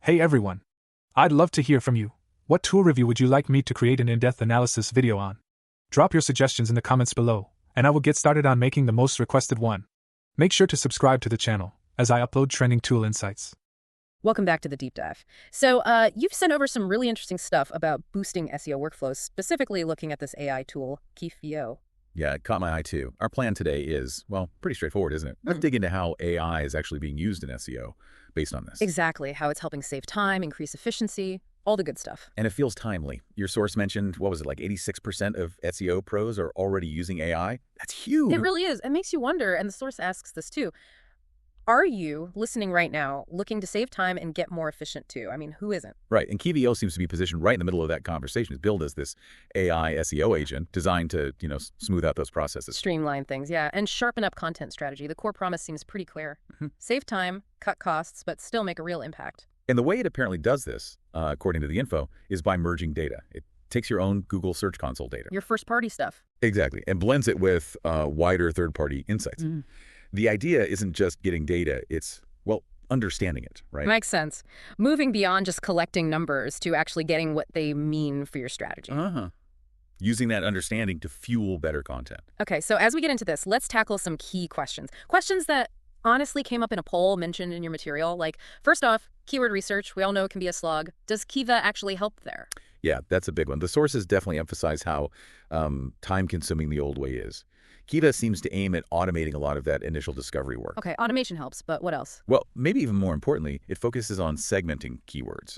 Hey everyone! I'd love to hear from you. What tool review would you like me to create an in-depth analysis video on? Drop your suggestions in the comments below, and I will get started on making the most requested one. Make sure to subscribe to the channel, as I upload trending tool insights. Welcome back to the deep dive. So you've sent over some really interesting stuff about boosting SEO workflows, specifically looking at this AI tool, KIVA. Yeah, it caught my eye too. Our plan today is, well, pretty straightforward, isn't it? Let's dig into how AI is actually being used in SEO based on this. Exactly, how it's helping save time, increase efficiency, all the good stuff. And it feels timely. Your source mentioned, what was it, like 86% of SEO pros are already using AI? That's huge. It really is. It makes you wonder, and the source asks this too. Are you, listening right now, looking to save time and get more efficient too? I mean, who isn't? Right, and KIVA seems to be positioned right in the middle of that conversation. It's billed as this AI SEO agent designed to, smooth out those processes. Streamline things, yeah, and sharpen up content strategy. The core promise seems pretty clear. Save time, cut costs, but still make a real impact. And the way it apparently does this, according to the info, is by merging data. It takes your own Google Search Console data. Your first-party stuff. Exactly, and blends it with wider third-party insights. The idea isn't just getting data, it's, well, understanding it, right? Makes sense. Moving beyond just collecting numbers to actually getting what they mean for your strategy. Using that understanding to fuel better content. Okay, so as we get into this, let's tackle some key questions. Questions that honestly came up in a poll mentioned in your material. Like, first off, keyword research. We all know it can be a slog. Does KIVA actually help there? Yeah, that's a big one. The sources definitely emphasize how time-consuming the old way is. KIVA seems to aim at automating a lot of that initial discovery work. Okay, automation helps, but what else? Well, maybe even more importantly, it focuses on segmenting keywords.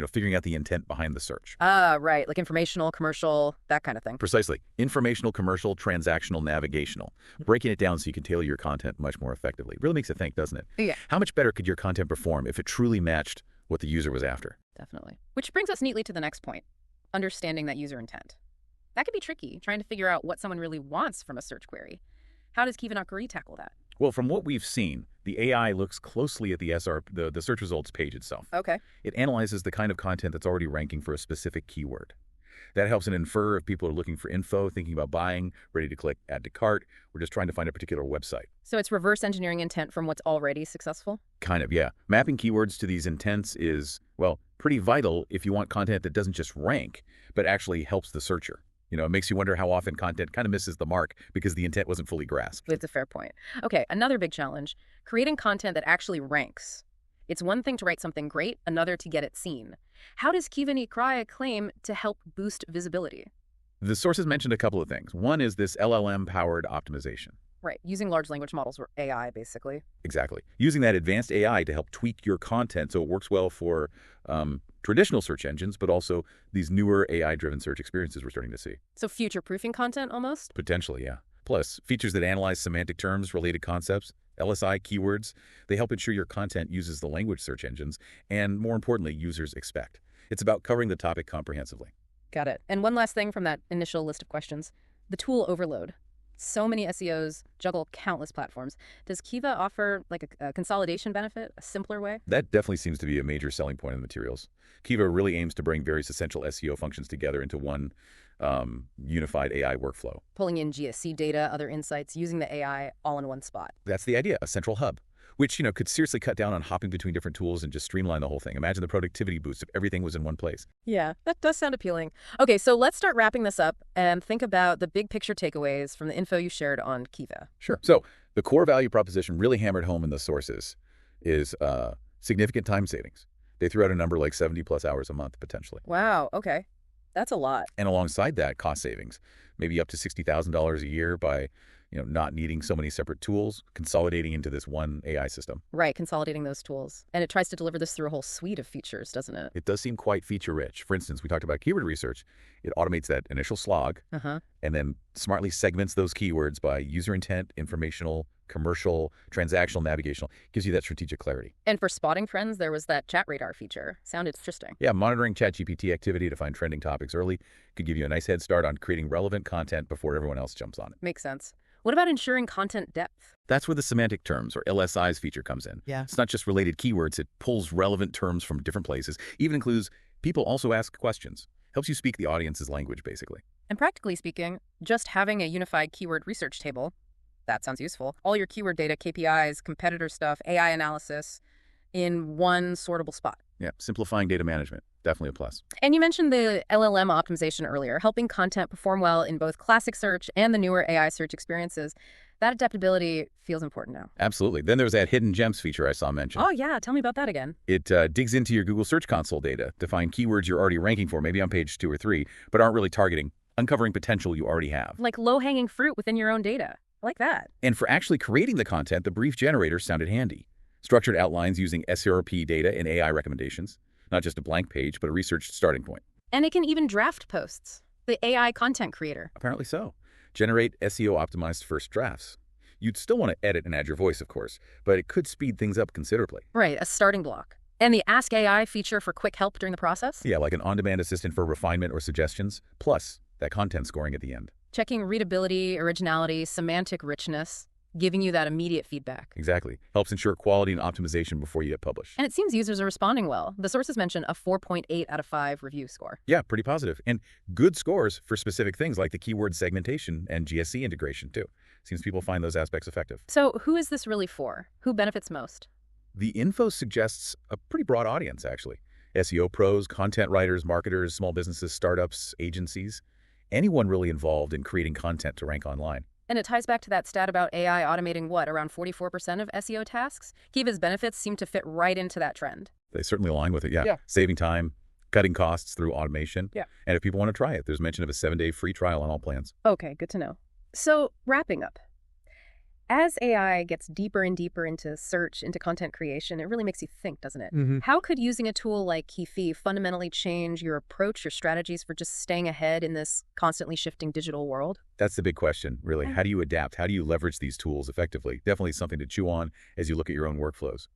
Figuring out the intent behind the search. Right, like informational, commercial, that kind of thing. Precisely. Informational, commercial, transactional, navigational. Breaking it down so you can tailor your content much more effectively. Really makes you think, doesn't it? Yeah. How much better could your content perform if it truly matched what the user was after? Definitely. Which brings us neatly to the next point, understanding that user intent. That can be tricky, trying to figure out what someone really wants from a search query. How does KIVA tackle that? Well, from what we've seen, the AI looks closely at the search results page itself. Okay. It analyzes the kind of content that's already ranking for a specific keyword. That helps it infer if people are looking for info, thinking about buying, ready to click add to cart, or just trying to find a particular website. So it's reverse engineering intent from what's already successful? Kind of, yeah. Mapping keywords to these intents is, well, pretty vital if you want content that doesn't just rank, but actually helps the searcher. It makes you wonder how often content kind of misses the mark because the intent wasn't fully grasped. It's a fair point. Okay, another big challenge, creating content that actually ranks. It's one thing to write something great, another to get it seen. How does KIVA claim to help boost visibility? The sources mentioned a couple of things. One is this LLM-powered optimization. Right, using large language models or AI, basically. Exactly. Using that advanced AI to help tweak your content so it works well for traditional search engines, but also these newer AI-driven search experiences we're starting to see. So future-proofing content, almost? Potentially, yeah. Plus, features that analyze semantic terms, related concepts, LSI keywords, they help ensure your content uses the language search engines and, more importantly, users expect. It's about covering the topic comprehensively. Got it. And one last thing from that initial list of questions, the tool overload. So many SEOs juggle countless platforms. Does KIVA offer like a consolidation benefit, a simpler way? That definitely seems to be a major selling point in the materials. KIVA really aims to bring various essential SEO functions together into one unified AI workflow. Pulling in GSC data, other insights, using the AI all in one spot. That's the idea, a central hub, which could seriously cut down on hopping between different tools and just streamline the whole thing. Imagine the productivity boost if everything was in one place. Yeah, that does sound appealing. Okay, so let's start wrapping this up and think about the big picture takeaways from the info you shared on KIVA. Sure. So the core value proposition really hammered home in the sources is significant time savings. They threw out a number like 70+ hours a month, potentially. Wow, okay. That's a lot. And alongside that, cost savings, maybe up to $60,000 a year by not needing so many separate tools, consolidating into this one AI system. Right, consolidating those tools. And it tries to deliver this through a whole suite of features, doesn't it? It does seem quite feature-rich. For instance, we talked about keyword research. It automates that initial slog and then smartly segments those keywords by user intent, informational, commercial, transactional, navigational. Gives you that strategic clarity. And for spotting trends, there was that chat radar feature. Sounded interesting. Yeah, monitoring ChatGPT activity to find trending topics early could give you a nice head start on creating relevant content before everyone else jumps on it. Makes sense. What about ensuring content depth? That's where the semantic terms, or LSIs, feature comes in. Yeah. It's not just related keywords. It pulls relevant terms from different places. Even includes people also ask questions. Helps you speak the audience's language, basically. And practically speaking, just having a unified keyword research table, that sounds useful. All your keyword data, KPIs, competitor stuff, AI analysis in one sortable spot. Yeah, simplifying data management, definitely a plus. And you mentioned the LLM optimization earlier, helping content perform well in both classic search and the newer AI search experiences. That adaptability feels important now. Absolutely. Then there's that hidden gems feature I saw mentioned. Oh, yeah. Tell me about that again. It digs into your Google Search Console data to find keywords you're already ranking for, maybe on page 2 or 3, but aren't really targeting, uncovering potential you already have. Like low-hanging fruit within your own data. I like that. And for actually creating the content, the brief generator sounded handy. Structured outlines using SERP data and AI recommendations. Not just a blank page, but a researched starting point. And it can even draft posts. The AI content creator. Apparently so. Generate SEO-optimized first drafts. You'd still want to edit and add your voice, of course, but it could speed things up considerably. Right, a starting block. And the Ask AI feature for quick help during the process? Yeah, like an on-demand assistant for refinement or suggestions, plus that content scoring at the end. Checking readability, originality, semantic richness, giving you that immediate feedback. Exactly. Helps ensure quality and optimization before you hit publish. And it seems users are responding well. The sources mention a 4.8 out of 5 review score. Yeah, pretty positive. And good scores for specific things like the keyword segmentation and GSC integration, too. Seems people find those aspects effective. So who is this really for? Who benefits most? The info suggests a pretty broad audience, actually. SEO pros, content writers, marketers, small businesses, startups, agencies. Anyone really involved in creating content to rank online. And it ties back to that stat about AI automating what, around 44% of SEO tasks? KIVA's benefits seem to fit right into that trend. They certainly align with it, yeah. Saving time, cutting costs through automation. Yeah. And if people want to try it, there's mention of a 7-day free trial on all plans. Okay, good to know. So, wrapping up. As AI gets deeper and deeper into search, into content creation, it really makes you think, doesn't it? How could using a tool like KIVA fundamentally change your approach, your strategies for just staying ahead in this constantly shifting digital world? That's the big question, really. How do you adapt? How do you leverage these tools effectively? Definitely something to chew on as you look at your own workflows.